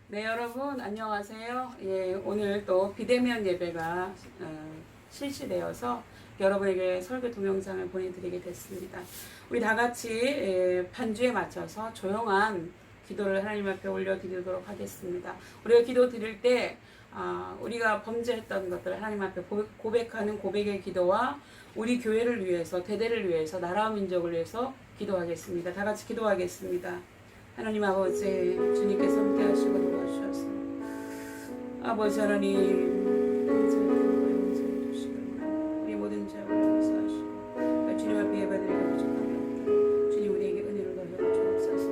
네, 여러분 안녕하세요. 예, 오늘 또 비대면 예배가 실시되어서 여러분에게 설교 동영상을 보내드리게 됐습니다. 우리 다 같이 반주에 맞춰서 조용한 기도를 하나님 앞에 올려드리도록 하겠습니다. 우리가 기도 드릴 때 우리가 범죄했던 것들을 하나님 앞에 고백하는 고백의 기도와 우리 교회를 위해서, 대대를 위해서, 나라와 민족을 위해서 기도하겠습니다. 다 같이 기도하겠습니다. 하나님 아버지, 주님께서 함께하시고 도와주셔서 아버지 하나님 용서해 주시고 우리 모든 죄를 용서하시고 주님 앞에 예배드리고 부족함이 없다. 주님 우리에게 은혜를 더하여 주옵소서.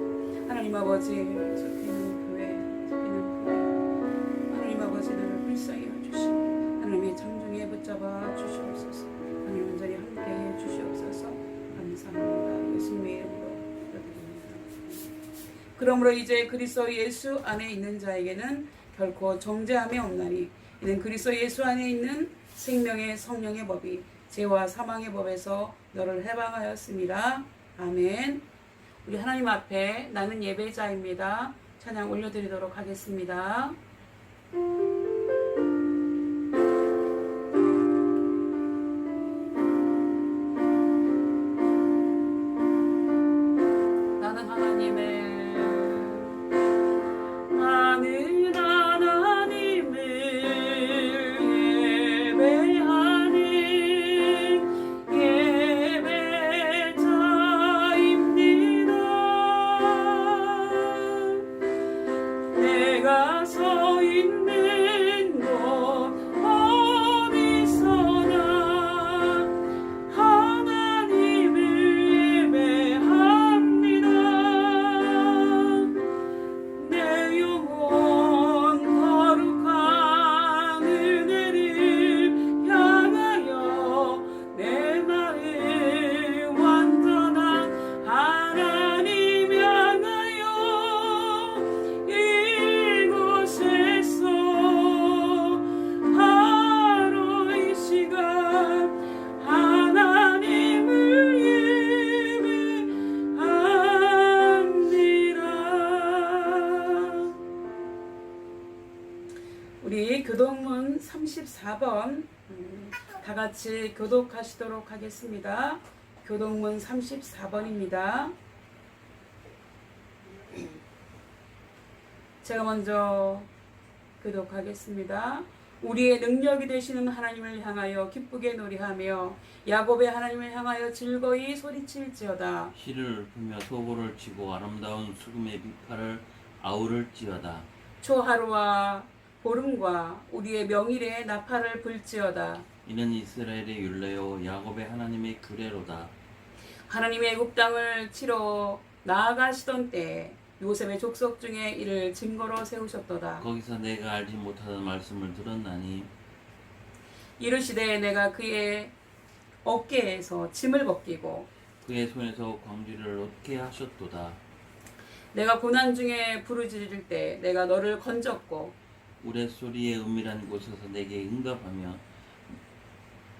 하나님 아버지, 속히는 교회 하나님 아버지 나를 불쌍히 여주시고 하나님의 장중에 붙잡아 주시옵소서. 하나님 온전히 함께해 주시옵소서. 감사합니다. 예수님의 이름으로 그러므로 이제 그리스도 예수 안에 있는 자에게는 결코 정죄함이 없나니 이는 그리스도 예수 안에 있는 생명의 성령의 법이 죄와 사망의 법에서 너를 해방하였습니다. 아멘. 우리 하나님 앞에 나는 예배자입니다. 찬양 올려드리도록 하겠습니다. 내가 서 있는 곳 어디서나 하나님을 예배합니다. 내 영혼 거룩한 은혜를 향하여 내 마음 완전한 하나님 향하여 우리 교독문 34번 다 같이 교독하시도록 하겠습니다. 교독문 34번입니다. 제가 먼저 교독하겠습니다. 우리의 능력이 되시는 하나님을 향하여 기쁘게 노래하며 야곱의 하나님을 향하여 즐거이 소리칠지어다. 시를 풀며 소고를 치고 아름다운 수금의 비파를 아우를지어다. 초하루와 보름과 우리의 명일에 나팔을 불지어다. 이는 이스라엘의 율례요 야곱의 하나님의 규례로다. 하나님의 애굽 땅을 치러 나아가시던 때 요셉의 족속 중에 이를 증거로 세우셨도다. 거기서 내가 알지 못하던 말씀을 들었나니 이르시되 내가 그의 어깨에서 짐을 벗기고 그의 손에서 광주를 얻게 하셨도다. 내가 고난 중에 부르짖을 때 내가 너를 건졌고 우레소리의 은밀한 곳에서 내게 응답하며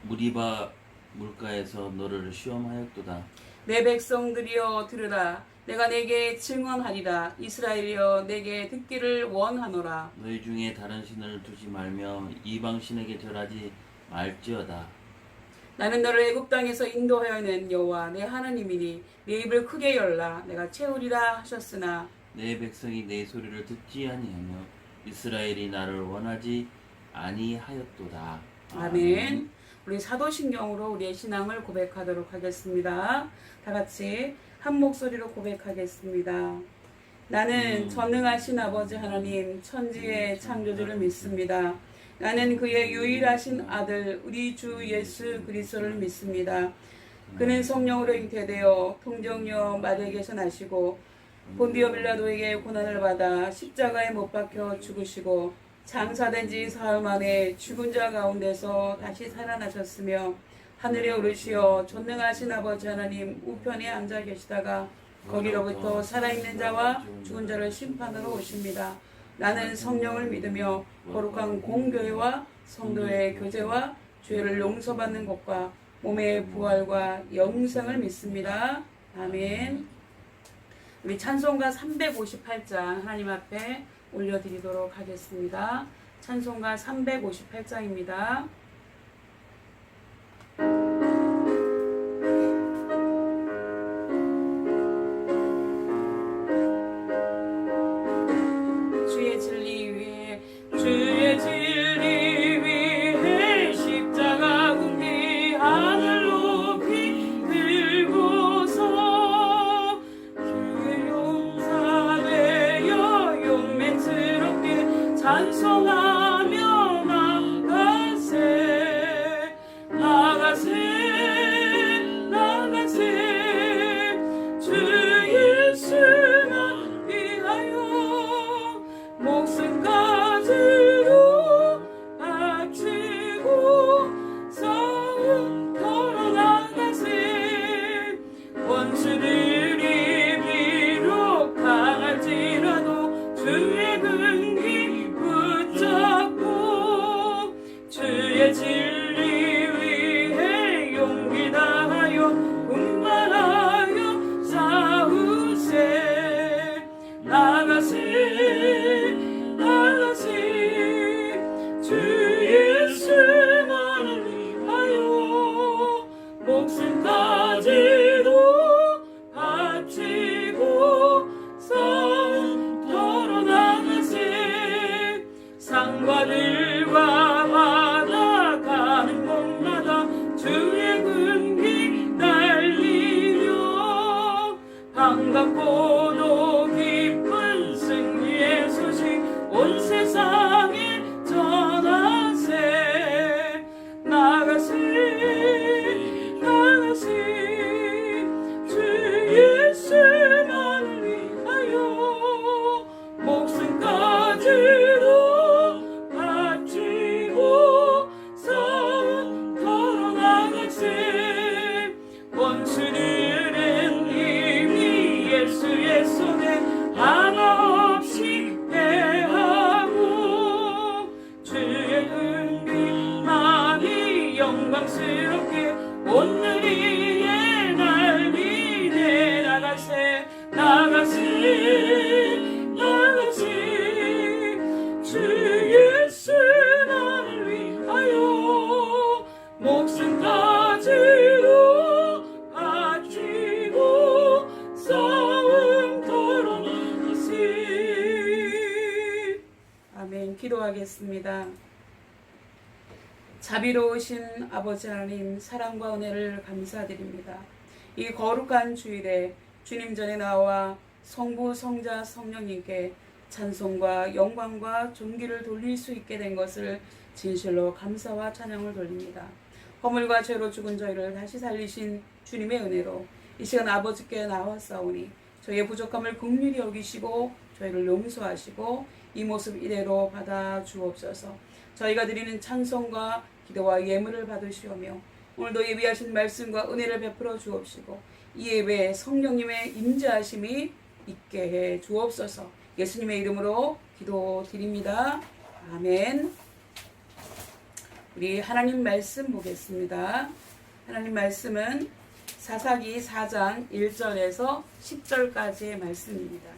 무리바 물가에서 너를 시험하였도다. 내 백성들이여 들으라. 내가 내게 증언하리라. 이스라엘이여 내게 듣기를 원하노라. 너희 중에 다른 신을 두지 말며 이방 신에게 절하지 말지어다. 나는 너를 애굽 땅에서 인도하여 낸 여호와 내 하나님이니 내 입을 크게 열라. 내가 채우리라 하셨으나 내 백성이 내 소리를 듣지 아니하며 이스라엘이 나를 원하지 아니하였도다. 아멘. 우리 사도신경으로 우리의 신앙을 고백하도록 하겠습니다. 다 같이 한 목소리로 고백하겠습니다. 나는 전능하신 아버지 하나님 천지의 창조주를 믿습니다. 나는 그의 유일하신 아들 우리 주 예수 그리스도를 믿습니다. 그는 성령으로 잉태되어 동정녀 마리아에게서 나시고 본디오 빌라도에게 고난을 받아 십자가에 못 박혀 죽으시고 장사된 지 사흘 만에 죽은 자 가운데서 다시 살아나셨으며 하늘에 오르시어 전능하신 아버지 하나님 우편에 앉아 계시다가 거기로부터 살아있는 자와 죽은 자를 심판하러 오십니다. 나는 성령을 믿으며 거룩한 공교회와 성도의 교제와 죄를 용서받는 것과 몸의 부활과 영생을 믿습니다. 아멘. 우리 찬송가 358장 하나님 앞에 올려드리도록 하겠습니다. 찬송가 358장입니다. 주의 진리 위에 십자가 군기 하늘 높이 들고서 주의 용사되어 용맹스럽게 찬송하며 나가세 주 예수만 위하여 목숨까지도 바치고 싸움터로 나가세 원수들이 비록 강할지라도 주의 근기 붙잡고 주의 진리 위해 용기 다하여 분발하여 싸우세 나가세 주 예수만을 위하여 목숨까지도 바치고 싸움터로 나가세 산과들과 바다 가는 곳마다 주의 근기 날리며 반갑고도 기쁜 승리의 소식 온 세상에 전하세 나가세 주 예수만을 위하여 목숨까지도 바치고 싸움터로 나가세 원수들은 이미 예수의 손에 하나 없이 패하고 주의 은빛만이 영광스럽게 온누리에 날리네 나가세 주 예수만을 위하여 목숨까지도 바치고 싸움터로 나가세. 아멘. 기도하겠습니다. 자비로우신 아버지 하나님, 사랑과 은혜를 감사드립니다. 이 거룩한 주일에 주님 전에 나와 성부, 성자, 성령님께 찬송과 영광과 존귀를 돌릴 수 있게 된 것을 진실로 감사와 찬양을 돌립니다. 허물과 죄로 죽은 저희를 다시 살리신 주님의 은혜로 이 시간 아버지께 나왔사오니 저희의 부족함을 긍휼히 여기시고 저희를 용서하시고 이 모습 이대로 받아 주옵소서. 저희가 드리는 찬송과 기도와 예물을 받으시오며 오늘도 예비하신 말씀과 은혜를 베풀어 주옵시고 이 예배에 성령님의 임재하심이 있게 해 주옵소서. 예수님의 이름으로 기도드립니다. 아멘. 우리 하나님 말씀 보겠습니다. 하나님 말씀은 사사기 4장 1절에서 10절까지의 말씀입니다.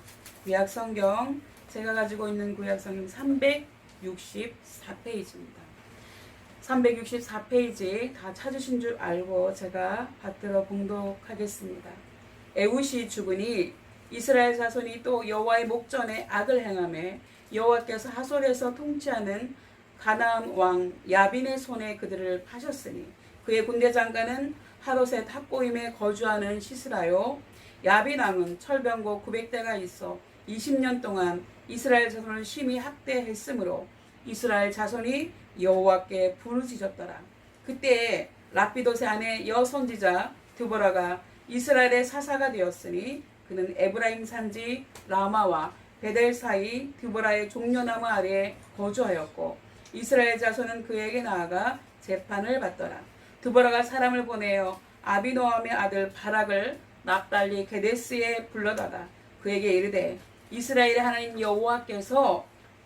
구약성경 제가 가지고 있는 구약성경 364페이지입니다. 364페이지 다 찾으신 줄 알고 제가 받들어 봉독하겠습니다. 에훗이 죽으니 이스라엘 자손이 또 여호와의 목전에 악을 행하매 여호와께서 하솔에서 통치하는 가나안 왕 야빈의 손에 그들을 파셨으니 그의 군대 장관은 하롯의 탑고임에 거주하는 시스라요. 야빈 왕은 철병고 900대가 있어 20년 동안 이스라엘 자손을 심히 학대했으므로 이스라엘 자손이 여호와께 부르짖었더라. 그때에 라피도의 아내 여선지자 드보라가 이스라엘의 사사가 되었으니 그는 에브라임 산지 라마와 베델 사이 드보라의 종려나무 아래에 거주하였고 이스라엘 자손은 그에게 나아가 재판을 받더라. 드보라가 사람을 보내어 아비노함의 아들 바락을 납달리 게데스에 불러다가 그에게 이르되 이스라엘의 하나님 여호와께서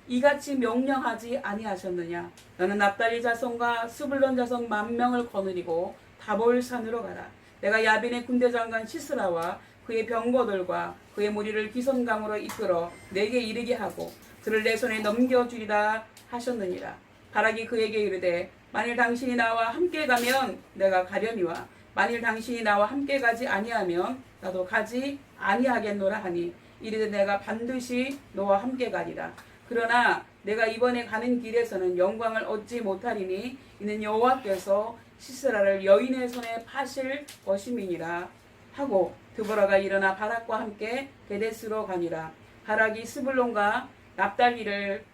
이같이 명령하지 아니하셨느냐. 너는 납달리 자손과 스불론 자손 10,000명을 거느리고 다볼 산으로 가라. 내가 야빈의 군대 장관 시스라와 그의 병거들과 그의 무리를 기손강으로 이끌어 내게 이르게 하고 그를 내 손에 넘겨주리라 하셨느니라. 바락이 그에게 이르되 만일 당신이 나와 함께 가면 내가 가려니와 만일 당신이 나와 함께 가지 아니하면 나도 가지 아니하겠노라 하니 이르되 내가 반드시 너와 함께 가리라. 그러나 내가 이번에 가는 길에서는 영광을 얻지 못하리니 이는 여호와께서 시스라를 여인의 손에 파실 것임이니라 하고 드보라가 일어나 바락과 함께 게데스로 가니라. 바락이 스불론과 납달리를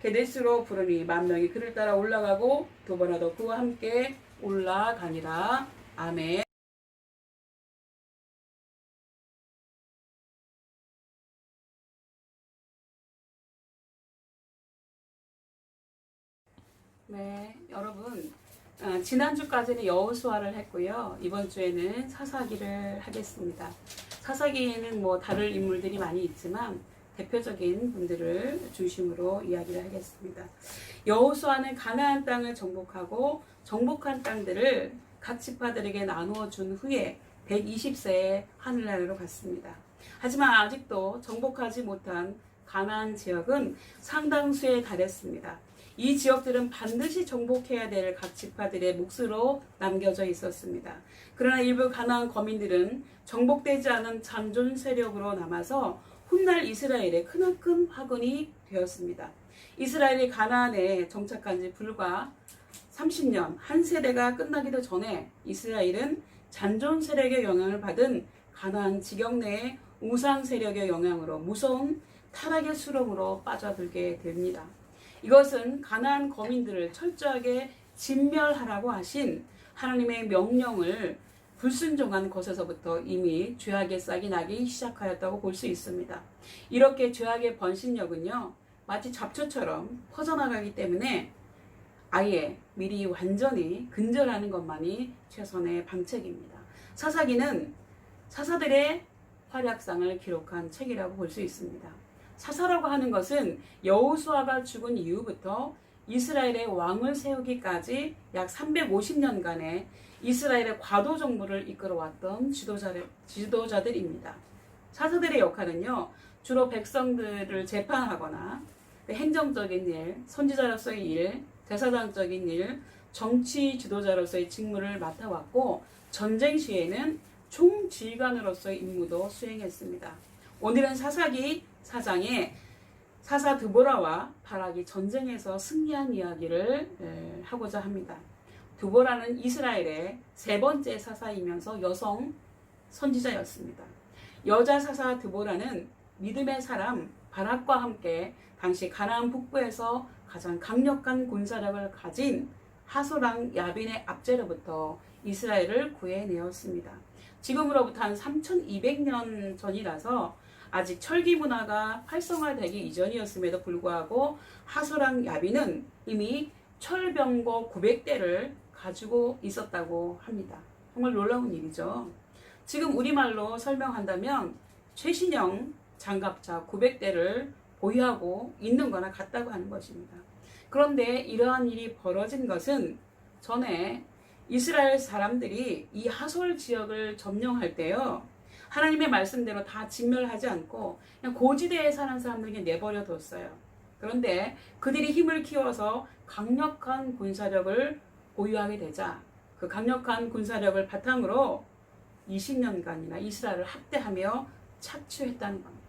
게데스로 부르니 10,000명이 그를 따라 올라가고 드보라도 그와 함께 올라가니라. 아멘. 네, 여러분, 지난주까지는 여호수아를 했고요. 이번 주에는 사사기를 하겠습니다. 사사기에는 뭐 다른 인물들이 많이 있지만 대표적인 분들을 중심으로 이야기를 하겠습니다. 여호수아는 가나안 땅을 정복하고 정복한 땅들을 각 지파들에게 나누어 준 후에 120세에 하늘나라로 갔습니다. 하지만 아직도 정복하지 못한 가나안 지역은 상당수에 달했습니다. 이 지역들은 반드시 정복해야 될 각 지파들의 몫으로 남겨져 있었습니다. 그러나 일부 가나안 거민들은 정복되지 않은 잔존 세력으로 남아서 훗날 이스라엘에 크나큰 화근이 되었습니다. 이스라엘이 가나안에 정착한 지 불과 30년, 한 세대가 끝나기도 전에 이스라엘은 잔존 세력의 영향을 받은 가나안 지경 내의 우상 세력의 영향으로 무서운 타락의 수렁으로 빠져들게 됩니다. 이것은 가나안 거민들을 철저하게 진멸하라고 하신 하나님의 명령을 불순종한 것에서부터 이미 죄악의 싹이 나기 시작하였다고 볼 수 있습니다. 이렇게 죄악의 번식력은요, 마치 잡초처럼 퍼져나가기 때문에 아예 미리 완전히 근절하는 것만이 최선의 방책입니다. 사사기는 사사들의 활약상을 기록한 책이라고 볼 수 있습니다. 사사라고 하는 것은 여호수아가 죽은 이후부터 이스라엘의 왕을 세우기까지 약 350년간의 이스라엘의 과도 정부를 이끌어왔던 지도자들입니다. 사사들의 역할은요, 주로 백성들을 재판하거나 행정적인 일, 선지자로서의 일, 대사장적인 일, 정치 지도자로서의 직무를 맡아왔고 전쟁 시에는 총지휘관으로서의 임무도 수행했습니다. 오늘은 사사기 4장에 사사 드보라와 바락이 전쟁에서 승리한 이야기를 하고자 합니다. 드보라는 이스라엘의 세 번째 사사이면서 여성 선지자였습니다. 여자 사사 드보라는 믿음의 사람 바락과 함께 당시 가나안 북부에서 가장 강력한 군사력을 가진 하소랑 야빈의 압제로부터 이스라엘을 구해내었습니다. 지금으로부터 한 3200년 전이라서 아직 철기 문화가 활성화되기 이전이었음에도 불구하고 하소랑 야빈은 이미 철병거 900대를 가지고 있었다고 합니다. 정말 놀라운 일이죠. 지금 우리말로 설명한다면 최신형 장갑차 900대를 보유하고 있는 거나 같다고 하는 것입니다. 그런데 이러한 일이 벌어진 것은 전에 이스라엘 사람들이 이 하솔 지역을 점령할 때요, 하나님의 말씀대로 다 진멸하지 않고 그냥 고지대에 사는 사람들에게 내버려 뒀어요. 그런데 그들이 힘을 키워서 강력한 군사력을 보유하게 되자 그 강력한 군사력을 바탕으로 20년간이나 이스라엘을 학대하며 착취했다는 겁니다.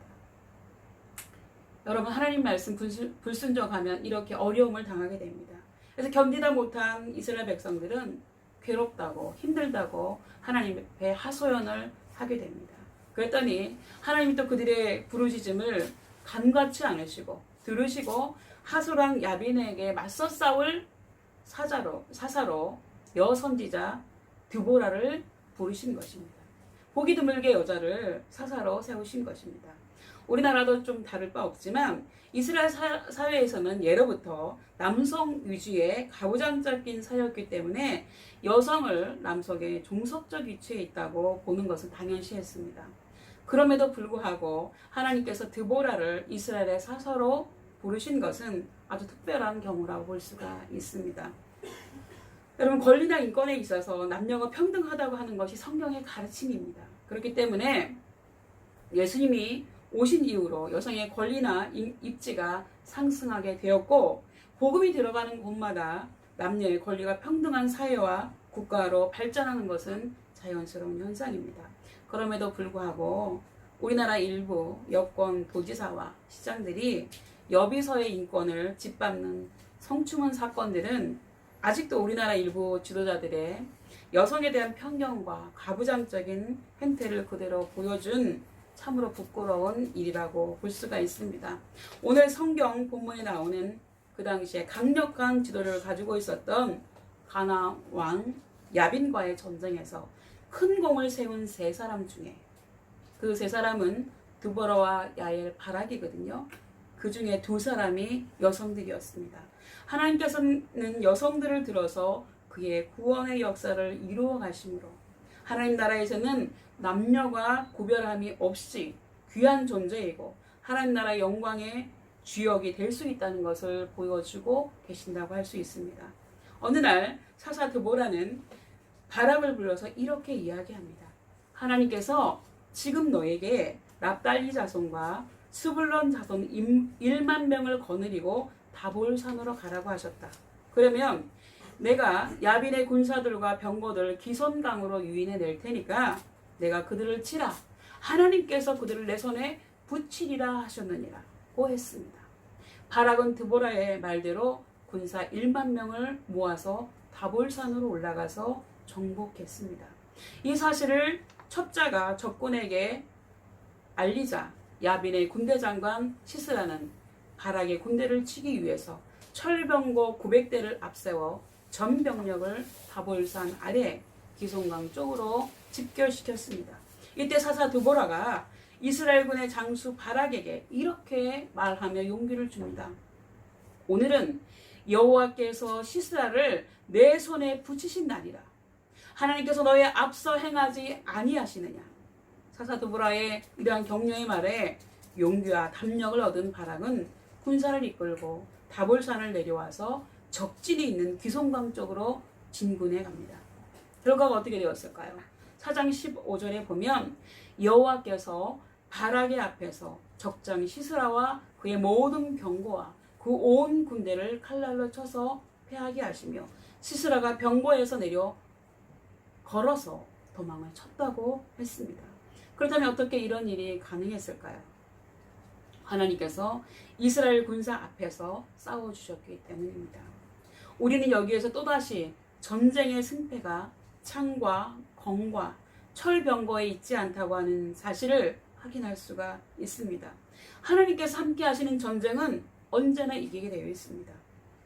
여러분, 하나님 말씀 불순종하면 이렇게 어려움을 당하게 됩니다. 그래서 견디다 못한 이스라엘 백성들은 괴롭다고 힘들다고 하나님 앞에 하소연을 하게 됩니다. 그랬더니 하나님이 또 그들의 부르짖음을 간과치 않으시고 들으시고 하소랑 야빈에게 맞서 싸울 사사로 여선지자 드보라를 부르신 것입니다. 보기 드물게 여자를 사사로 세우신 것입니다. 우리나라도 좀 다를 바 없지만 이스라엘 사회에서는 예로부터 남성 위주의 가부장적인 사회였기 때문에 여성을 남성의 종속적 위치에 있다고 보는 것은 당연시했습니다. 그럼에도 불구하고 하나님께서 드보라를 이스라엘의 사사로 부르신 것은 아주 특별한 경우라고 볼 수가 있습니다. 여러분, 권리나 인권에 있어서 남녀가 평등하다고 하는 것이 성경의 가르침입니다. 그렇기 때문에 예수님이 오신 이후로 여성의 권리나 입지가 상승하게 되었고, 복음이 들어가는 곳마다 남녀의 권리가 평등한 사회와 국가로 발전하는 것은 자연스러운 현상입니다. 그럼에도 불구하고 우리나라 일부 여권 도지사와 시장들이 여비서의 인권을 짓밟는 성추문 사건들은 아직도 우리나라 일부 지도자들의 여성에 대한 편견과 가부장적인 행태를 그대로 보여준 참으로 부끄러운 일이라고 볼 수가 있습니다. 오늘 성경 본문에 나오는 그 당시에 강력한 지도를 가지고 있었던 가나안 왕 야빈과의 전쟁에서 큰 공을 세운 세 사람 중에 그 세 사람은 드보라와 야엘 바락이거든요. 그 중에 두 사람이 여성들이었습니다. 하나님께서는 여성들을 들어서 그의 구원의 역사를 이루어 가심으로 하나님 나라에서는 남녀가 구별함이 없이 귀한 존재이고 하나님 나라의 영광의 주역이 될 수 있다는 것을 보여주고 계신다고 할 수 있습니다. 어느 날 사사 드보라는 바락을 불러서 이렇게 이야기합니다. 하나님께서 지금 너에게 납달리 자손과 스불론 자손 1만 명을 거느리고 다볼산으로 가라고 하셨다. 그러면 내가 야빈의 군사들과 병거들 기손강으로 유인해 낼 테니까 내가 그들을 치라. 하나님께서 그들을 내 손에 붙이리라 하셨느니라고 했습니다. 바락은 드보라의 말대로 군사 1만 명을 모아서 다볼산으로 올라가서 정복했습니다. 이 사실을 첩자가 적군에게 알리자 야빈의 군대 장관 시스라는 바락의 군대를 치기 위해서 철병거 900대를 앞세워 전 병력을 다볼산 아래 기손강 쪽으로 집결시켰습니다. 이때 사사 드보라가 이스라엘군의 장수 바락에게 이렇게 말하며 용기를 줍니다. 오늘은 여호와께서 시스라를 내 손에 붙이신 날이라. 하나님께서 너의 앞서 행하지 아니하시느냐. 사사 드보라의 이러한 격려의 말에 용기와 담력을 얻은 바락은 군사를 이끌고 다볼산을 내려와서 적진이 있는 기손강 쪽으로 진군해 갑니다. 결과가 어떻게 되었을까요? 4장 15절에 보면 여호와께서 바락의 앞에서 적장 시스라와 그의 모든 병거와 그 온 군대를 칼날로 쳐서 패하게 하시며 시스라가 병거에서 내려 걸어서 도망을 쳤다고 했습니다. 그렇다면 어떻게 이런 일이 가능했을까요? 하나님께서 이스라엘 군사 앞에서 싸워주셨기 때문입니다. 우리는 여기에서 또다시 전쟁의 승패가 창과 검과 철병거에 있지 않다고 하는 사실을 확인할 수가 있습니다. 하나님께서 함께 하시는 전쟁은 언제나 이기게 되어 있습니다.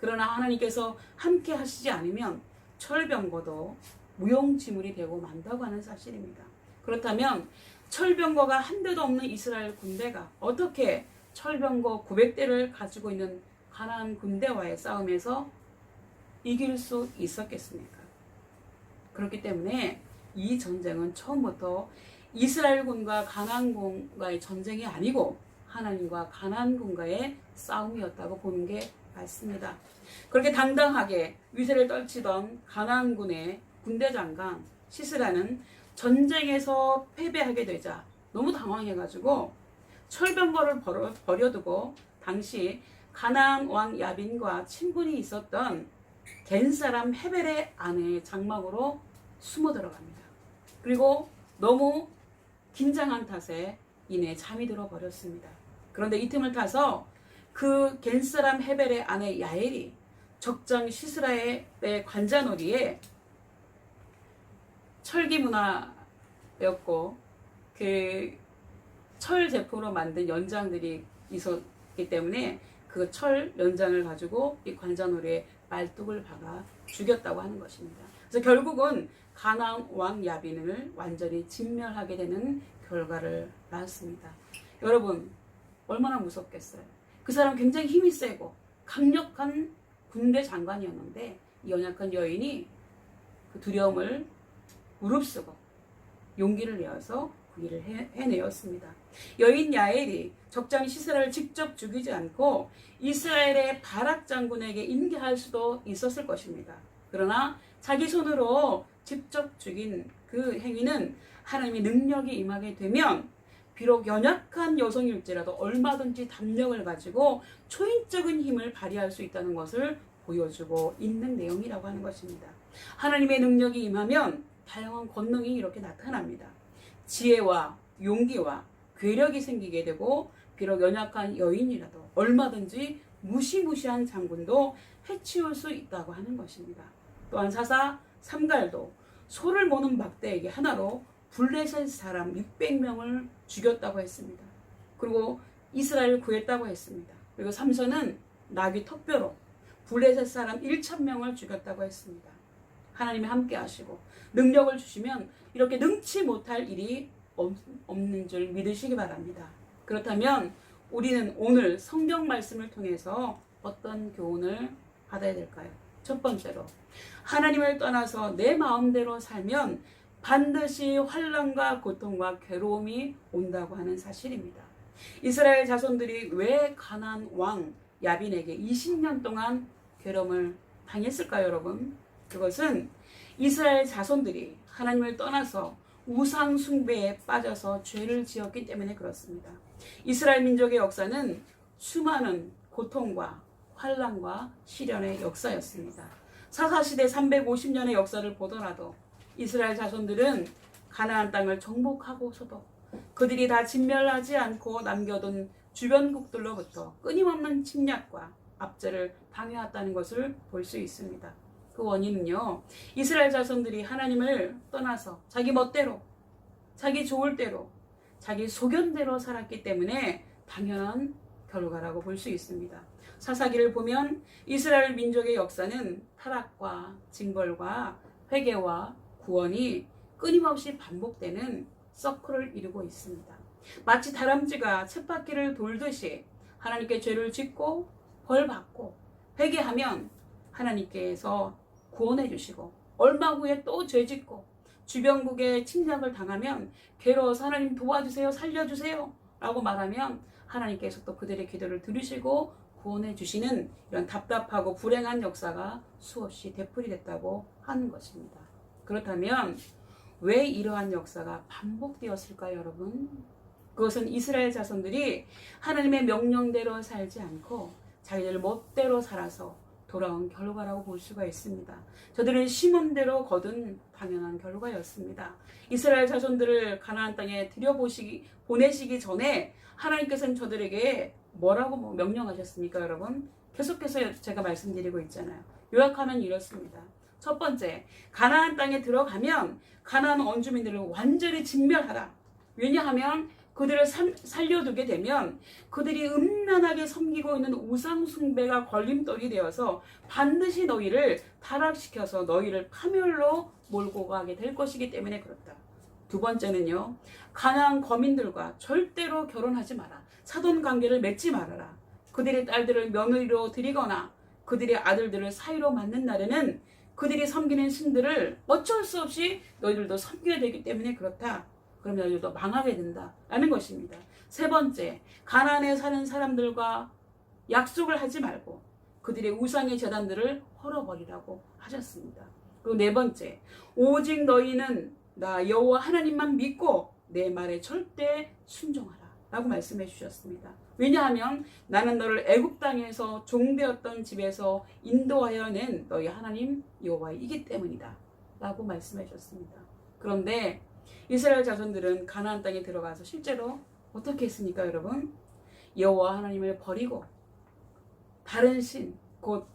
그러나 하나님께서 함께 하시지 않으면 철병거도 무용지물이 되고 만다고 하는 사실입니다. 그렇다면 철병거가 한 대도 없는 이스라엘 군대가 어떻게 철병거 900대를 가지고 있는 가나안 군대와의 싸움에서 이길 수 있었겠습니까? 그렇기 때문에 이 전쟁은 처음부터 이스라엘군과 가나안군과의 전쟁이 아니고 하나님과 가나안군과의 싸움이었다고 보는 게 맞습니다. 그렇게 당당하게 위세를 떨치던 가나안군의 군대 장관 시스라는 전쟁에서 패배하게 되자 너무 당황해가지고 철병거를 버려두고 당시 가나안 왕 야빈과 친분이 있었던 겐 사람 헤벨의 아내의 장막으로 숨어 들어갑니다. 그리고 너무 긴장한 탓에 이내 잠이 들어 버렸습니다. 그런데 이 틈을 타서 그 겐 사람 헤벨의 아내 야엘이 적장 시스라의 관자놀이에 철기 문화였고 그 철 제품으로 만든 연장들이 있었기 때문에 그 철 연장을 가지고 이 관자놀이에 말뚝을 박아 죽였다고 하는 것입니다. 그래서 결국은 가나안 왕 야빈을 완전히 진멸하게 되는 결과를 낳았습니다. 여러분 얼마나 무섭겠어요. 그 사람 굉장히 힘이 세고 강력한 군대 장관이었는데 이 연약한 여인이 그 두려움을 무릅쓰고 용기를 내어서 그 일을 해내었습니다. 여인 야엘이 적장 시스라를 직접 죽이지 않고 이스라엘의 바락 장군에게 인계할 수도 있었을 것입니다. 그러나 자기 손으로 직접 죽인 그 행위는 하나님의 능력이 임하게 되면 비록 연약한 여성일지라도 얼마든지 담력을 가지고 초인적인 힘을 발휘할 수 있다는 것을 보여주고 있는 내용이라고 하는 것입니다. 하나님의 능력이 임하면 다양한 권능이 이렇게 나타납니다. 지혜와 용기와 괴력이 생기게 되고 비록 연약한 여인이라도 얼마든지 무시무시한 장군도 해치울 수 있다고 하는 것입니다. 또한 사사 삼갈도 소를 모는 막대에게 하나로 블레셋 사람 600명을 죽였다고 했습니다. 그리고 이스라엘을 구했다고 했습니다. 그리고 삼손은 나귀 턱뼈로 블레셋 사람 1,000명을 죽였다고 했습니다. 하나님이 함께 하시고 능력을 주시면 이렇게 능치 못할 일이 없는 줄 믿으시기 바랍니다. 그렇다면 우리는 오늘 성경 말씀을 통해서 어떤 교훈을 받아야 될까요? 첫 번째로, 하나님을 떠나서 내 마음대로 살면 반드시 환난과 고통과 괴로움이 온다고 하는 사실입니다. 이스라엘 자손들이 왜 가나안 왕 야빈에게 20년 동안 괴로움을 당했을까요, 여러분? 그것은 이스라엘 자손들이 하나님을 떠나서 우상 숭배에 빠져서 죄를 지었기 때문에 그렇습니다. 이스라엘 민족의 역사는 수많은 고통과 환난과 시련의 역사였습니다. 사사시대 350년의 역사를 보더라도 이스라엘 자손들은 가나안 땅을 정복하고서도 그들이 다 진멸하지 않고 남겨둔 주변국들로부터 끊임없는 침략과 압제를 당해왔다는 것을 볼 수 있습니다. 그 원인은요, 이스라엘 자손들이 하나님을 떠나서 자기 멋대로, 자기 좋을 대로, 자기 소견대로 살았기 때문에 당연한 결과라고 볼 수 있습니다. 사사기를 보면 이스라엘 민족의 역사는 타락과 징벌과 회개와 구원이 끊임없이 반복되는 서클을 이루고 있습니다. 마치 다람쥐가 쳇바퀴를 돌듯이 하나님께 죄를 짓고 벌받고 회개하면 하나님께서 구원해 주시고 얼마 후에 또 죄짓고 주변국의 침략을 당하면 괴로워서 하나님 도와주세요, 살려주세요 라고 말하면 하나님께서 또 그들의 기도를 들으시고 구원해 주시는 이런 답답하고 불행한 역사가 수없이 되풀이됐다고 하는 것입니다. 그렇다면 왜 이러한 역사가 반복되었을까요, 여러분? 그것은 이스라엘 자손들이 하나님의 명령대로 살지 않고 자기들 멋대로 살아서 돌아온 결과라고 볼 수가 있습니다. 저들은 심은 대로 거둔 당연한 결과였습니다. 이스라엘 자손들을 가나안 땅에 보내시기 전에 하나님께서는 저들에게 뭐라고 명령하셨습니까, 여러분? 계속해서 제가 말씀드리고 있잖아요. 요약하면 이렇습니다. 첫 번째, 가나안 땅에 들어가면 가나안 원주민들을 완전히 진멸하라. 왜냐하면 그들을 살려두게 되면 그들이 음란하게 섬기고 있는 우상 숭배가 걸림돌이 되어서 반드시 너희를 타락시켜서 너희를 파멸로 몰고 가게 될 것이기 때문에 그렇다. 두 번째는요, 가나안 거민들과 절대로 결혼하지 마라. 사돈 관계를 맺지 말아라. 그들의 딸들을 며느리로 드리거나 그들의 아들들을 사위로 맞는 날에는 그들이 섬기는 신들을 어쩔 수 없이 너희들도 섬겨야 되기 때문에 그렇다. 그럼 너희들도 망하게 된다라는 것입니다. 세 번째, 가나안에 사는 사람들과 약속을 하지 말고 그들의 우상의 제단들을 헐어버리라고 하셨습니다. 그리고 네 번째, 오직 너희는 나 여호와 하나님만 믿고 내 말에 절대 순종하라 라고 말씀해 주셨습니다. 왜냐하면 나는 너를 애굽 땅에서 종되었던 집에서 인도하여 낸 너희 하나님 여호와이기 때문이다 라고 말씀해 주셨습니다. 그런데 이스라엘 자손들은 가나안 땅에 들어가서 실제로 어떻게 했습니까, 여러분? 여호와 하나님을 버리고 다른 신, 곧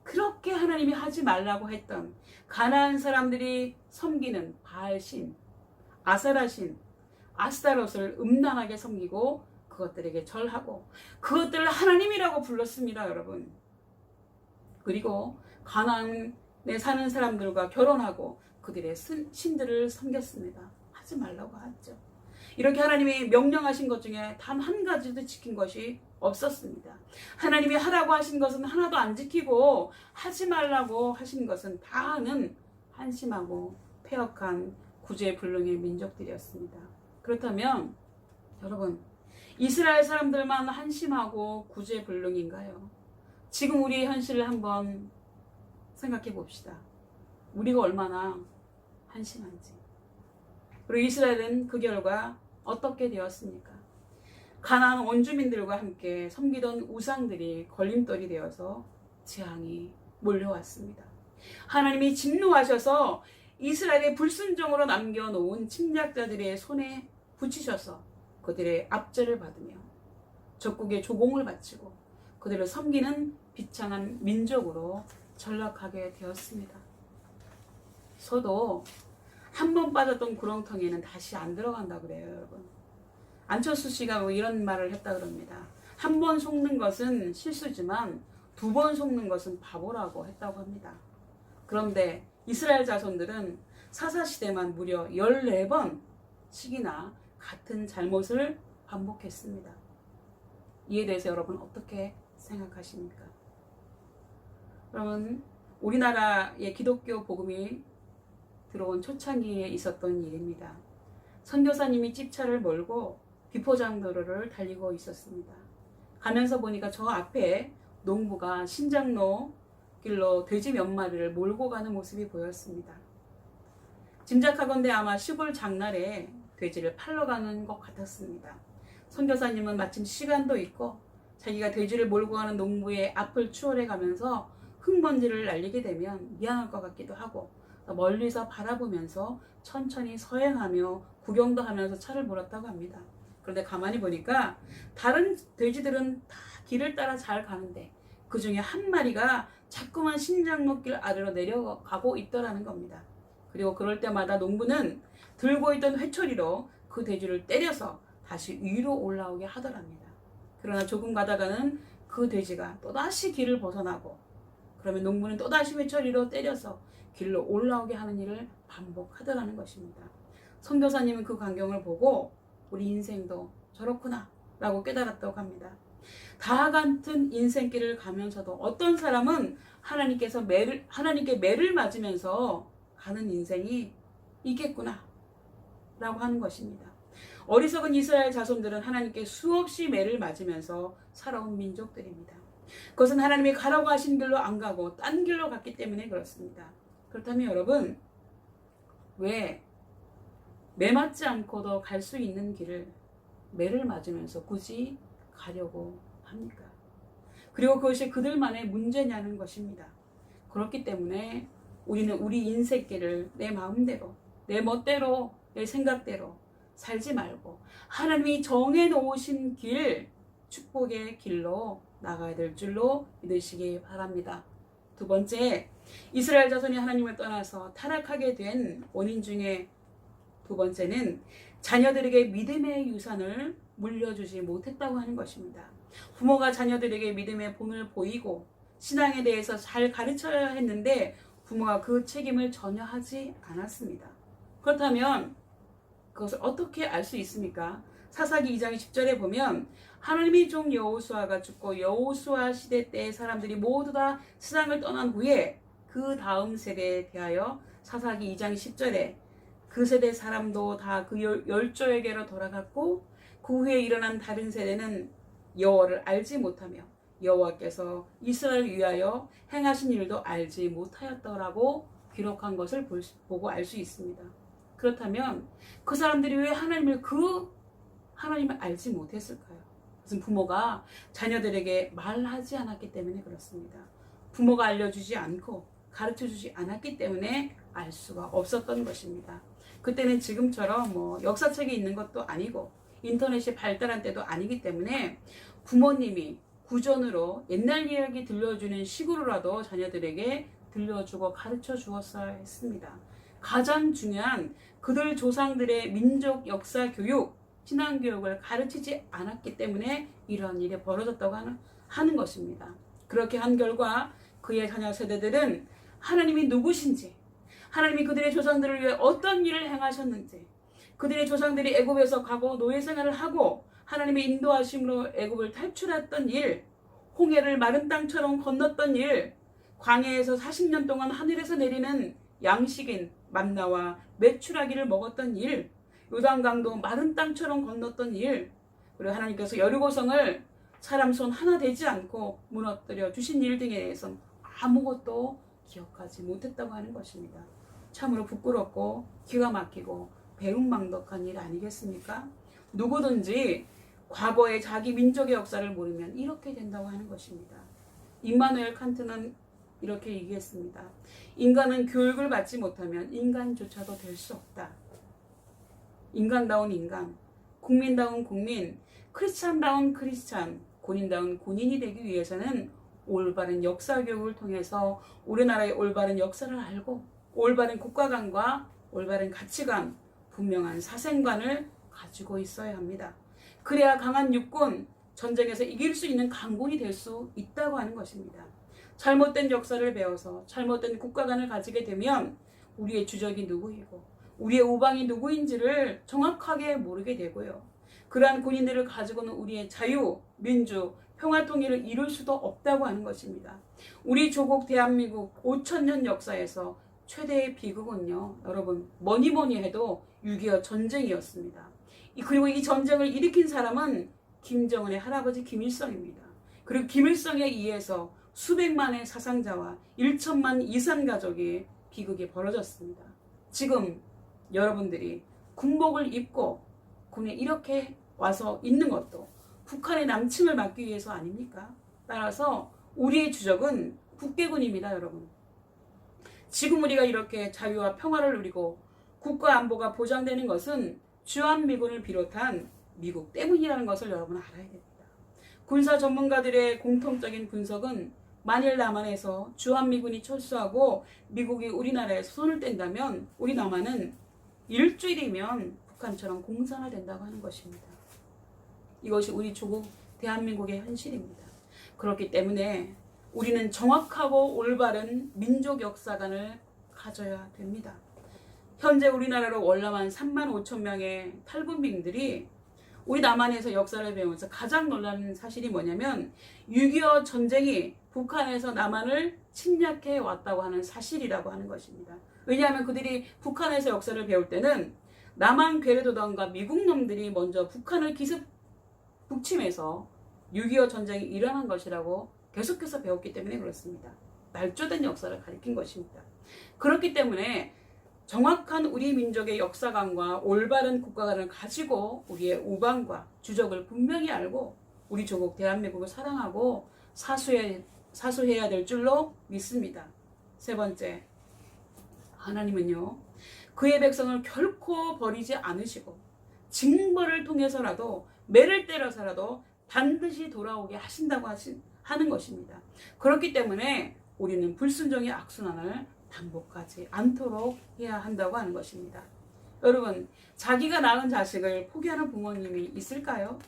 그렇게 하나님이 하지 말라고 했던 가나안 사람들이 섬기는 바알신, 아세라신, 아스타롯을 음란하게 섬기고 그것들에게 절하고 그것들을 하나님이라고 불렀습니다, 여러분. 그리고 가나안에 사는 사람들과 결혼하고 그들의 신들을 섬겼습니다. 하지 말라고 하죠. 이렇게 하나님이 명령하신 것 중에 단 한 가지도 지킨 것이 없었습니다. 하나님이 하라고 하신 것은 하나도 안 지키고 하지 말라고 하신 것은 다 하는 한심하고 폐역한 구제불능의 민족들이었습니다. 그렇다면 여러분, 이스라엘 사람들만 한심하고 구제불능인가요? 지금 우리의 현실을 한번 생각해 봅시다. 우리가 얼마나 한심한지. 그리고 이스라엘은 그 결과 어떻게 되었습니까? 가나안 원주민들과 함께 섬기던 우상들이 걸림돌이 되어서 재앙이 몰려왔습니다. 하나님이 진노하셔서 이스라엘의 불순종으로 남겨놓은 침략자들의 손에 붙이셔서 그들의 압제를 받으며 적국의 조공을 바치고 그들을 섬기는 비참한 민족으로 전락하게 되었습니다. 저도 한 번 빠졌던 구렁텅이는 다시 안 들어간다 그래요, 여러분. 안철수 씨가 뭐 이런 말을 했다 그럽니다. 한 번 속는 것은 실수지만 2번 속는 것은 바보라고 했다고 합니다. 그런데 이스라엘 자손들은 사사시대만 무려 14번씩이나 같은 잘못을 반복했습니다. 이에 대해서 여러분 어떻게 생각하십니까? 여러분, 우리나라의 기독교 복음이 들어온 초창기에 있었던 일입니다. 선교사님이 집차를 몰고 비포장도로를 달리고 있었습니다. 가면서 보니까 저 앞에 농부가 신장로 길로 돼지 몇 마리를 몰고 가는 모습이 보였습니다. 짐작하건대 아마 시골 장날에 돼지를 팔러 가는 것 같았습니다. 선교사님은 마침 시간도 있고 자기가 돼지를 몰고 가는 농부의 앞을 추월해 가면서 흙먼지를 날리게 되면 미안할 것 같기도 하고 멀리서 바라보면서 천천히 서행하며 구경도 하면서 차를 몰았다고 합니다. 그런데 가만히 보니까 다른 돼지들은 다 길을 따라 잘 가는데 그 중에 한 마리가 자꾸만 신장로길 아래로 내려가고 있더라는 겁니다. 그리고 그럴 때마다 농부는 들고 있던 회초리로 그 돼지를 때려서 다시 위로 올라오게 하더랍니다. 그러나 조금 가다가는 그 돼지가 또다시 길을 벗어나고 그러면 농부는 또다시 회초리로 때려서 길로 올라오게 하는 일을 반복하더라는 것입니다. 선교사님은 그 광경을 보고 우리 인생도 저렇구나 라고 깨달았다고 합니다. 다 같은 인생길을 가면서도 어떤 사람은 하나님께 매를 맞으면서 가는 인생이 있겠구나 라고 하는 것입니다. 어리석은 이스라엘 자손들은 하나님께 수없이 매를 맞으면서 살아온 민족들입니다. 그것은 하나님이 가라고 하신 길로 안 가고 딴 길로 갔기 때문에 그렇습니다. 그렇다면 여러분, 왜 매 맞지 않고도 갈 수 있는 길을 매를 맞으면서 굳이 가려고 합니까? 그리고 그것이 그들만의 문제냐는 것입니다. 그렇기 때문에 우리는 우리 인생길을 내 마음대로, 내 멋대로, 내 생각대로 살지 말고 하나님이 정해놓으신 길, 축복의 길로 나가야 될 줄로 믿으시기 바랍니다. 두 번째, 이스라엘 자손이 하나님을 떠나서 타락하게 된 원인 중에 두 번째는 자녀들에게 믿음의 유산을 물려주지 못했다고 하는 것입니다. 부모가 자녀들에게 믿음의 본을 보이고 신앙에 대해서 잘 가르쳐야 했는데 부모가 그 책임을 전혀 하지 않았습니다. 그렇다면 그것을 어떻게 알 수 있습니까? 사사기 2장 10절에 보면 하나님의 종 여호수아가 죽고 여호수아 시대 때의 사람들이 모두 다 세상을 떠난 후에 그 다음 세대에 대하여 사사기 2장 10절에 그 세대 사람도 다 그 열조에게로 돌아갔고 그 후에 일어난 다른 세대는 여호와를 알지 못하며 여호와께서 이스라엘을 위하여 행하신 일도 알지 못하였더라고 기록한 것을 보고 알 수 있습니다. 그렇다면 그 사람들이 왜 하나님을 알지 못했을까요? 그것은 부모가 자녀들에게 말하지 않았기 때문에 그렇습니다. 부모가 알려주지 않고 가르쳐주지 않았기 때문에 알 수가 없었던 것입니다. 그때는 지금처럼 역사책이 있는 것도 아니고 인터넷이 발달한 때도 아니기 때문에 부모님이 구전으로 옛날 이야기 들려주는 식으로라도 자녀들에게 들려주고 가르쳐 주었어야 했습니다. 가장 중요한 그들 조상들의 민족 역사 교육, 신앙 교육을 가르치지 않았기 때문에 이러한 일이 벌어졌다고 하는 것입니다. 그렇게 한 결과 그의 자녀 세대들은 하나님이 누구신지, 하나님이 그들의 조상들을 위해 어떤 일을 행하셨는지, 그들의 조상들이 애굽에서 과거 노예 생활을 하고 하나님의 인도하심으로 애굽을 탈출했던 일, 홍해를 마른 땅처럼 건넜던 일, 광야에서 40년 동안 하늘에서 내리는 양식인 만나와 메추라기를 먹었던 일, 요단강도 마른 땅처럼 건넜던 일, 그리고 하나님께서 여리고성을 사람 손 하나 되지 않고 무너뜨려 주신 일 등에 대해서 아무것도 기억하지 못했다고 하는 것입니다. 참으로 부끄럽고 기가 막히고 배은망덕한 일 아니겠습니까? 누구든지 과거의 자기 민족의 역사를 모르면 이렇게 된다고 하는 것입니다. 임마누엘 칸트는 이렇게 얘기했습니다. 인간은 교육을 받지 못하면 인간조차도 될 수 없다. 인간다운 인간, 국민다운 국민, 크리스찬다운 크리스찬, 군인다운 군인이 되기 위해서는 올바른 역사 교육을 통해서 우리나라의 올바른 역사를 알고 올바른 국가관과 올바른 가치관, 분명한 사생관을 가지고 있어야 합니다. 그래야 강한 육군, 전쟁에서 이길 수 있는 강군이 될 수 있다고 하는 것입니다. 잘못된 역사를 배워서 잘못된 국가관을 가지게 되면 우리의 주적이 누구이고 우리의 우방이 누구인지를 정확하게 모르게 되고요. 그러한 군인들을 가지고는 우리의 자유, 민주, 평화 통일을 이룰 수도 없다고 하는 것입니다. 우리 조국 대한민국 5,000년 역사에서 최대의 비극은요, 여러분 뭐니 해도 6.25 전쟁이었습니다. 그리고 이 전쟁을 일으킨 사람은 김정은의 할아버지 김일성입니다. 그리고 김일성에 의해서 수백만의 사상자와 1천만 이산 가족이 비극이 벌어졌습니다. 지금 여러분들이 군복을 입고 군에 이렇게 와서 있는 것도 북한의 남침을 막기 위해서 아닙니까? 따라서 우리의 주적은 국개군입니다, 여러분. 지금 우리가 이렇게 자유와 평화를 누리고 국가 안보가 보장되는 것은 주한미군을 비롯한 미국 때문이라는 것을 여러분 알아야 됩니다. 군사 전문가들의 공통적인 분석은 만일 남한에서 주한미군이 철수하고 미국이 우리나라에서 손을 뗀다면 우리 남한은 일주일이면 북한처럼 공산화된다고 하는 것입니다. 이것이 우리 조국 대한민국의 현실입니다. 그렇기 때문에 우리는 정확하고 올바른 민족 역사관을 가져야 됩니다. 현재 우리나라로 월남한 35,000명의 탈북민들이 우리 남한에서 역사를 배우면서 가장 놀라는 사실이 뭐냐면 6.25 전쟁이 북한에서 남한을 침략해 왔다고 하는 사실이라고 하는 것입니다. 왜냐하면 그들이 북한에서 역사를 배울 때는 남한 괴뢰도단과 미국 놈들이 먼저 북한을 기습 북침해서 6.25 전쟁이 일어난 것이라고 계속해서 배웠기 때문에 그렇습니다. 날조된 역사를 가리킨 것입니다. 그렇기 때문에 정확한 우리 민족의 역사관과 올바른 국가관을 가지고 우리의 우방과 주적을 분명히 알고 우리 조국 대한민국을 사랑하고 사수해야 될 줄로 믿습니다. 세 번째, 하나님은요, 그의 백성을 결코 버리지 않으시고 징벌을 통해서라도 매를 때려서라도 반드시 돌아오게 하신다고 하는 것입니다. 그렇기 때문에 우리는 불순종의 악순환을 반복하지 않도록 해야 한다고 하는 것입니다. 여러분, 자기가 낳은 자식을 포기하는 부모님이 있을까요?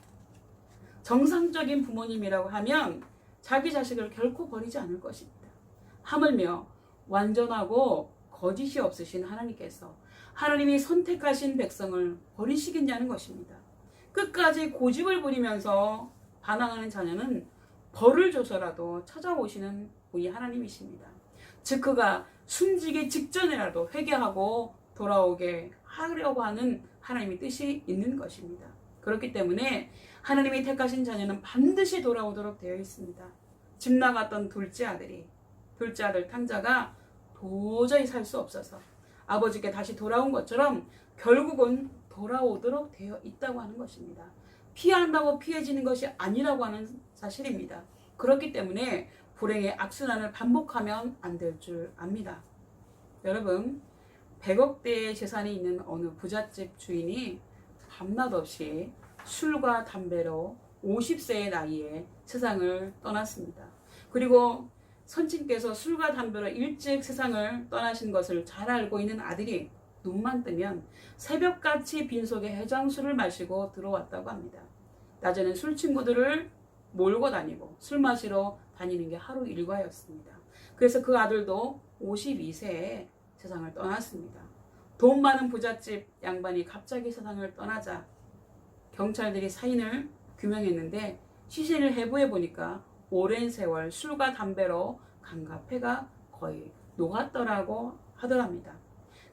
정상적인 부모님이라고 하면 자기 자식을 결코 버리지 않을 것입니다. 하물며 완전하고 거짓이 없으신 하나님께서 하나님이 선택하신 백성을 버리시겠냐는 것입니다. 끝까지 고집을 부리면서 반항하는 자녀는 벌을 줘서라도 찾아오시는 분이 하나님이십니다. 즉 그가 숨지기 직전이라도 회개하고 돌아오게 하려고 하는 하나님의 뜻이 있는 것입니다. 그렇기 때문에 하나님이 택하신 자녀는 반드시 돌아오도록 되어 있습니다. 집 나갔던 둘째 아들 탕자가 도저히 살 수 없어서 아버지께 다시 돌아온 것처럼 결국은 돌아오도록 되어 있다고 하는 것입니다. 피한다고 피해지는 것이 아니라고 하는 사실입니다. 그렇기 때문에 불행의 악순환을 반복하면 안 될 줄 압니다. 여러분, 100억대의 재산이 있는 어느 부잣집 주인이 밤낮 없이 술과 담배로 50세의 나이에 세상을 떠났습니다. 그리고 선친께서 술과 담배로 일찍 세상을 떠나신 것을 잘 알고 있는 아들이 눈만 뜨면 새벽같이 빈속에 해장술을 마시고 들어왔다고 합니다. 낮에는 술 친구들을 몰고 다니고 술 마시러 다니는 게 하루 일과였습니다. 그래서 그 아들도 52세에 세상을 떠났습니다. 돈 많은 부잣집 양반이 갑자기 세상을 떠나자 경찰들이 사인을 규명했는데 시신을 해부해 보니까 오랜 세월 술과 담배로 간과 폐가 거의 녹았더라고 하더랍니다.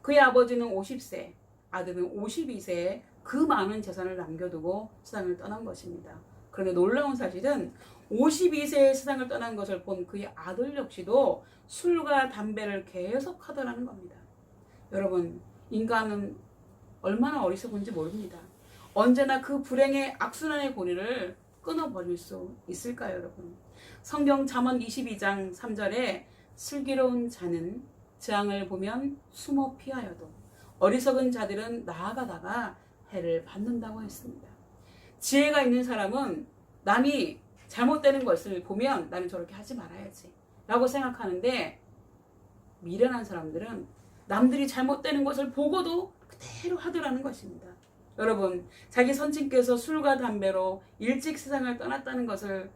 그의 아버지는 50세, 아들은 52세에 그 많은 재산을 남겨두고 세상을 떠난 것입니다. 그런데 놀라운 사실은 52세에 세상을 떠난 것을 본 그의 아들 역시도 술과 담배를 계속 하더라는 겁니다. 여러분, 인간은 얼마나 어리석은지 모릅니다. 언제나 그 불행의 악순환의 고리를 끊어버릴 수 있을까요, 여러분? 성경 잠언 22장 3절에 슬기로운 자는 재앙을 보면 숨어 피하여도 어리석은 자들은 나아가다가 해를 받는다고 했습니다. 지혜가 있는 사람은 남이 잘못되는 것을 보면 나는 저렇게 하지 말아야지 라고 생각하는데, 미련한 사람들은 남들이 잘못되는 것을 보고도 그대로 하더라는 것입니다. 여러분, 자기 선친께서 술과 담배로 일찍 세상을 떠났다는 것을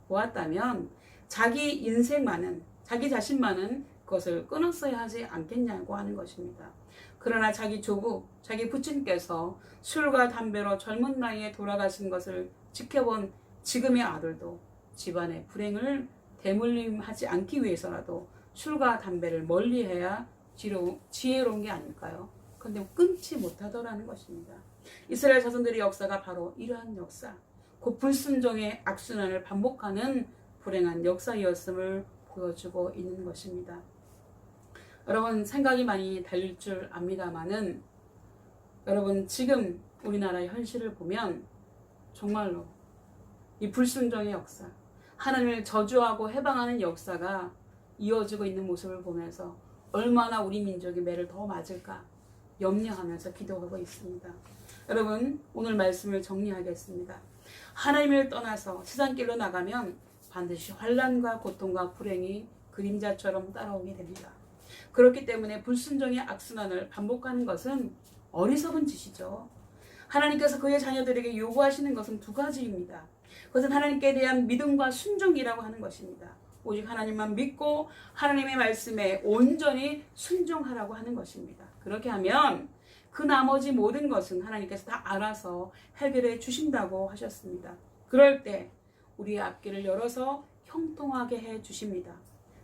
보았다면 자기 인생만은, 자기 자신만은 그것을 끊었어야 하지 않겠냐고 하는 것입니다. 그러나 자기 조부, 자기 부친께서 술과 담배로 젊은 나이에 돌아가신 것을 지켜본 지금의 아들도 집안의 불행을 대물림하지 않기 위해서라도 술과 담배를 멀리해야 지혜로운 게 아닐까요? 그런데 끊지 못하더라는 것입니다. 이스라엘 자손들의 역사가 바로 이러한 역사, 곧 불순종의 악순환을 반복하는 불행한 역사이었음을 보여주고 있는 것입니다. 여러분, 생각이 많이 달릴 줄 압니다만은, 여러분, 지금 우리나라의 현실을 보면 정말로 이 불순종의 역사, 하나님을 저주하고 해방하는 역사가 이어지고 있는 모습을 보면서 얼마나 우리 민족이 매를 더 맞을까 염려하면서 기도하고 있습니다. 여러분, 오늘 말씀을 정리하겠습니다. 하나님을 떠나서 세상길로 나가면 반드시 환난과 고통과 불행이 그림자처럼 따라오게 됩니다. 그렇기 때문에 불순종의 악순환을 반복하는 것은 어리석은 짓이죠. 하나님께서 그의 자녀들에게 요구하시는 것은 두 가지입니다. 그것은 하나님께 대한 믿음과 순종이라고 하는 것입니다. 오직 하나님만 믿고 하나님의 말씀에 온전히 순종하라고 하는 것입니다. 그렇게 하면 그 나머지 모든 것은 하나님께서 다 알아서 해결해 주신다고 하셨습니다. 그럴 때 우리의 앞길을 열어서 형통하게 해 주십니다.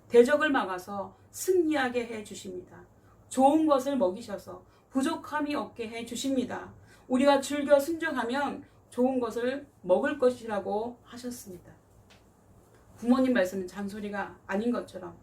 대적을 막아서 승리하게 해 주십니다. 좋은 것을 먹이셔서 부족함이 없게 해 주십니다. 우리가 즐겨 순종하면 좋은 것을 먹을 것이라고 하셨습니다. 부모님 말씀은 잔소리가 아닌 것처럼,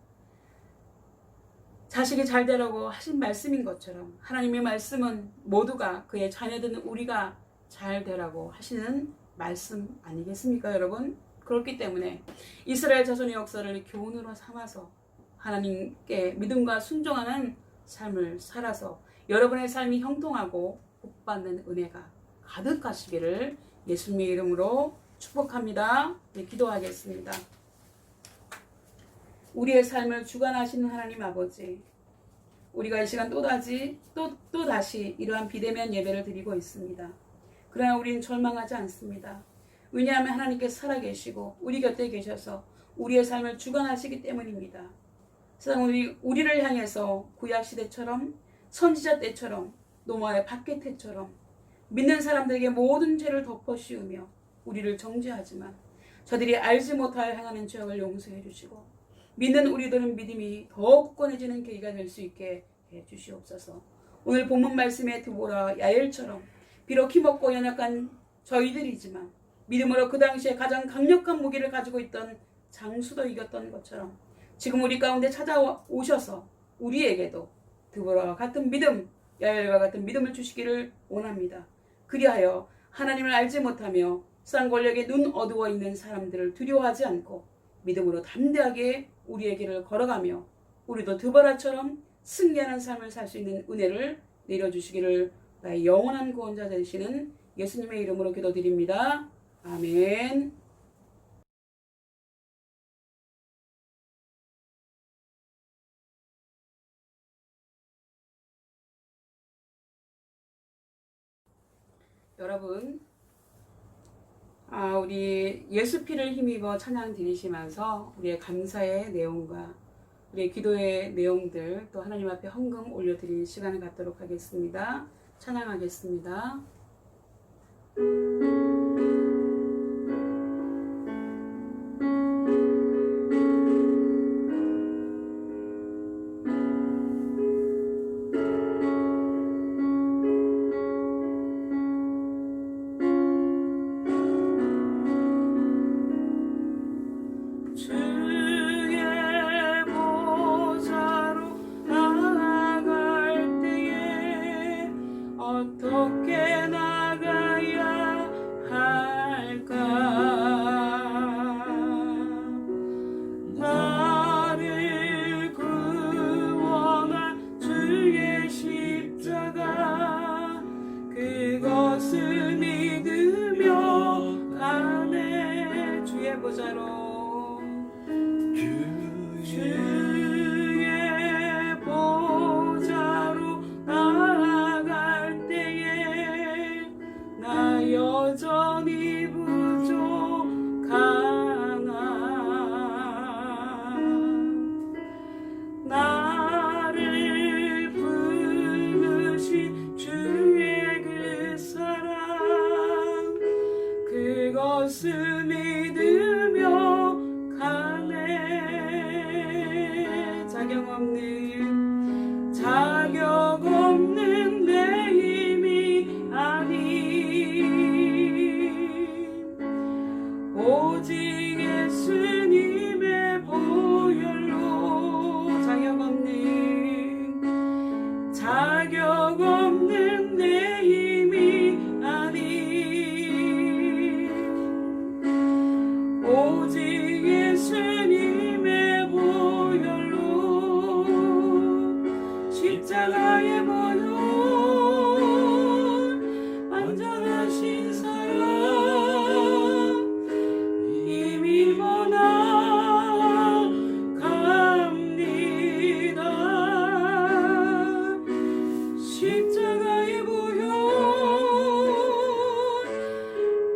자식이 잘 되라고 하신 말씀인 것처럼, 하나님의 말씀은 모두가, 그의 자녀들은 우리가 잘 되라고 하시는 말씀 아니겠습니까, 여러분? 그렇기 때문에 이스라엘 자손의 역사를 교훈으로 삼아서 하나님께 믿음과 순종하는 삶을 살아서 여러분의 삶이 형통하고 복받는 은혜가 가득하시기를 예수님의 이름으로 축복합니다. 네, 기도하겠습니다. 우리의 삶을 주관하시는 하나님 아버지, 우리가 이 시간 또다시 이러한 비대면 예배를 드리고 있습니다. 그러나 우리는 절망하지 않습니다. 왜냐하면 하나님께서 살아계시고 우리 곁에 계셔서 우리의 삶을 주관하시기 때문입니다. 세상 우리를 향해서 구약시대처럼, 선지자 때처럼, 노아의 박해태처럼 믿는 사람들에게 모든 죄를 덮어 씌우며 우리를 정죄하지만 저들이 알지 못하여 행하는 죄악을 용서해 주시고 믿는 우리들은 믿음이 더 굳건해지는 계기가 될 수 있게 해 주시옵소서. 오늘 본문 말씀의 드보라, 야엘처럼 비록 힘없고 연약한 저희들이지만 믿음으로 그 당시에 가장 강력한 무기를 가지고 있던 장수도 이겼던 것처럼 지금 우리 가운데 찾아오셔서 우리에게도 드보라와 같은 믿음, 야엘과 같은 믿음을 주시기를 원합니다. 그리하여 하나님을 알지 못하며 세상 권력에 눈 어두워 있는 사람들을 두려워하지 않고 믿음으로 담대하게 우리의 길을 걸어가며 우리도 드보라처럼 승리하는 삶을 살 수 있는 은혜를 내려주시기를 나의 영원한 구원자 되시는 예수님의 이름으로 기도드립니다. 아멘. 여러분, 우리 예수 피를 힘입어 찬양 드리시면서 우리의 감사의 내용과 우리의 기도의 내용들 또 하나님 앞에 헌금 올려드리는 시간을 갖도록 하겠습니다. 찬양하겠습니다. 어떻게 나가야 자격 없는 내 힘이 아니 오직 예수님의 보혈로 십자가의 보혈 완전하신 사랑 힘입어 나아갑니다. 십자가의 보혈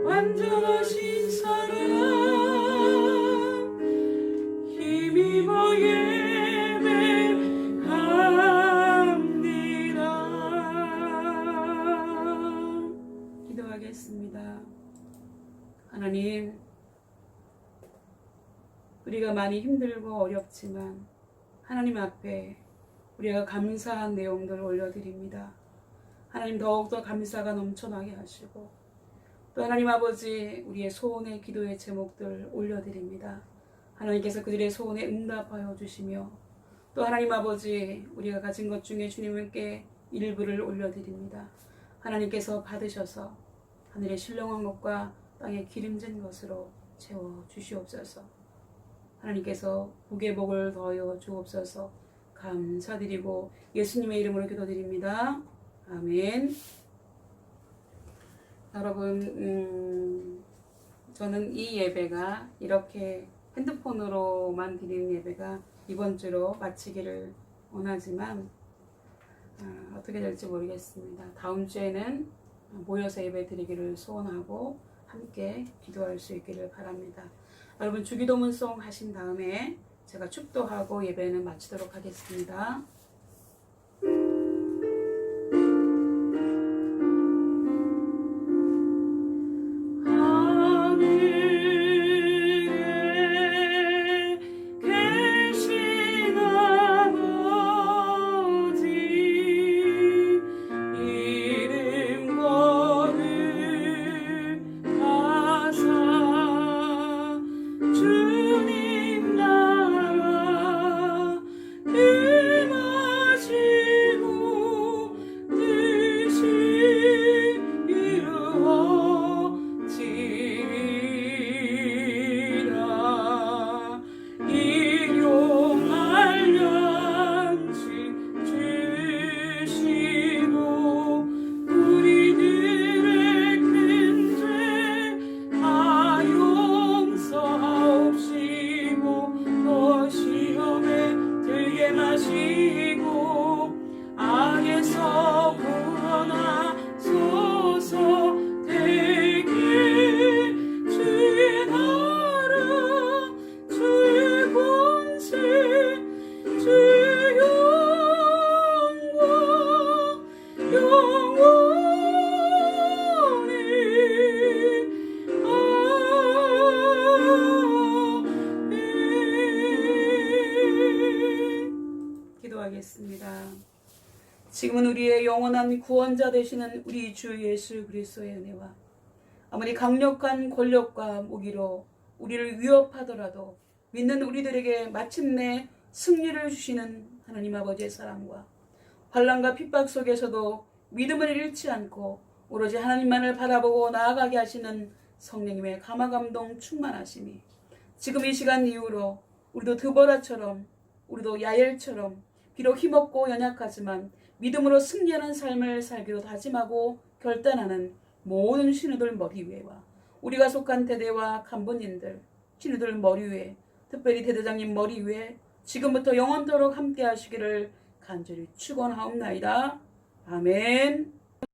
완전하신 사랑 힘입어 예배합니다. 기도하겠습니다. 하나님, 우리가 많이 힘들고 어렵지만 하나님 앞에 우리가 감사한 내용들을 올려드립니다. 하나님, 더욱더 감사가 넘쳐나게 하시고 또 하나님 아버지, 우리의 소원의 기도의 제목들 올려드립니다. 하나님께서 그들의 소원에 응답하여 주시며 또 하나님 아버지, 우리가 가진 것 중에 주님께 일부를 올려드립니다. 하나님께서 받으셔서 하늘의 신령한 것과 땅에 기름진 것으로 채워 주시옵소서. 하나님께서 복의 복을 더하여 주옵소서. 감사드리고 예수님의 이름으로 기도드립니다. 아멘. 여러분, 저는 이 예배가 이렇게 핸드폰으로만 드리는 예배가 이번 주로 마치기를 원하지만 어떻게 될지 모르겠습니다. 다음 주에는 모여서 예배 드리기를 소원하고 함께 기도할 수 있기를 바랍니다. 여러분, 주기도문송 하신 다음에 제가 축도하고 예배는 마치도록 하겠습니다. 지금은 우리의 영원한 구원자 되시는 우리 주 예수 그리스도의 은혜와 아무리 강력한 권력과 무기로 우리를 위협하더라도 믿는 우리들에게 마침내 승리를 주시는 하나님 아버지의 사랑과 환난과 핍박 속에서도 믿음을 잃지 않고 오로지 하나님만을 바라보고 나아가게 하시는 성령님의 감화감동 충만하심이 지금 이 시간 이후로 우리도 드보라처럼 우리도 야엘처럼 비록 힘없고 연약하지만 믿음으로 승리하는 삶을 살기로 다짐하고 결단하는 모든 신우들 머리 위에와 우리가 속한 대대와 간부님들, 신우들 머리 위에, 특별히 대대장님 머리 위에 지금부터 영원토록 함께 하시기를 간절히 축원하옵나이다. 아멘.